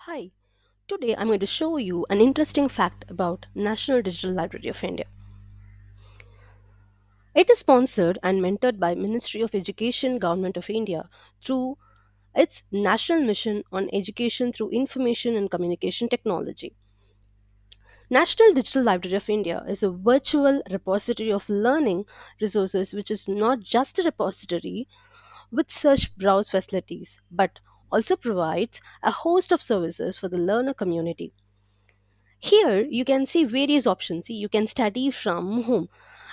Hi, today I'm going to show you an interesting fact about National Digital Library of India. It is sponsored and mentored by Ministry of Education, Government of India through its National Mission on Education through Information and Communication Technology. National Digital Library of India is a virtual repository of learning resources which is not just a repository with search browse facilities but also provides a host of services for the learner community. Here you can see various options. See, you can study from home.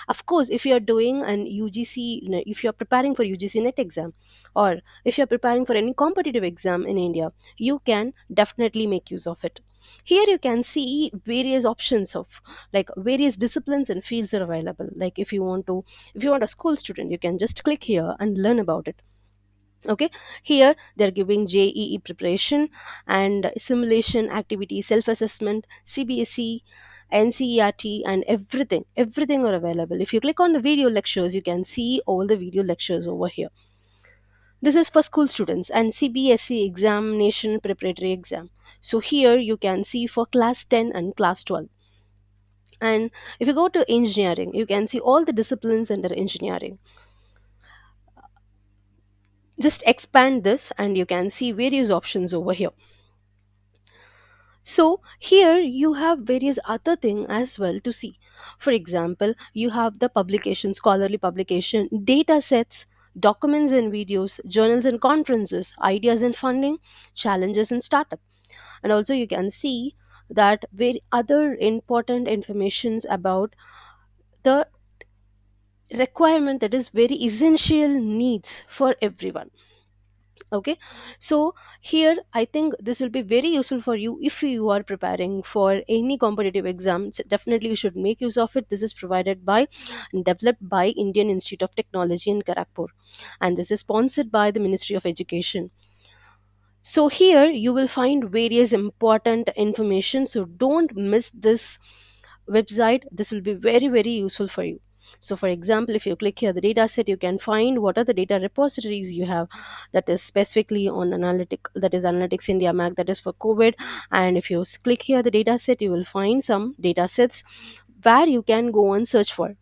Of course, if you are doing an UGC, if you are preparing for UGC net exam, or if you are preparing for any competitive exam in India, you can definitely make use of it. Here you can see various options of like various disciplines and fields are available. Like if you want a school student, you can just click here and learn about it. Okay, here they're giving JEE preparation and simulation activity, self-assessment, CBSE, NCERT, and everything are available. If you click on the video lectures, you can see all the video lectures over here. This is for school students and CBSE examination preparatory exam. So here you can see for class 10 and class 12. And if you go to engineering, you can see all the disciplines under engineering. Just expand this and you can see various options over here. So here you have various other thing as well to see. For example, you have the publication, scholarly publication, data sets, documents and videos, journals and conferences, ideas and funding, challenges and startup. And also you can see that very other important informations about the requirement that is very essential needs for everyone. Okay, so here I think this will be very useful for you if you are preparing for any competitive exams. Definitely you should make use of it. This is provided by and developed by Indian Institute of Technology in Kharagpur, and this is sponsored by the Ministry of Education. So here you will find various important information, so don't miss this website. This will be very useful for you. So for example, if you click here the data set, you can find what are the data repositories you have, that is specifically on analytic, that is analytics India Mac, that is for COVID. And if you click here the data set, you will find some data sets where you can go and search for.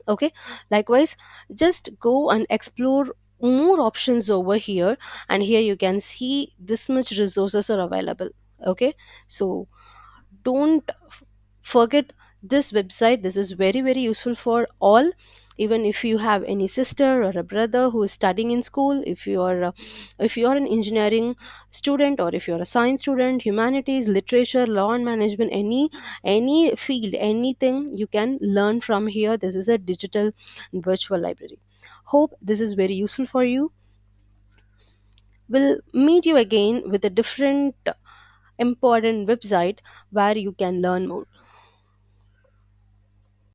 Okay, likewise, just go and explore more options over here, and here you can see this much resources are available. Okay, so don't forget this website. This is very useful for all. Even if you have any sister or a brother who is studying in school, if you are an engineering student, or if you are a science student, humanities, literature, law and management, any field, anything you can learn from here. This is a digital and virtual library. Hope this is very useful for you. We'll meet you again with a different important website where you can learn more.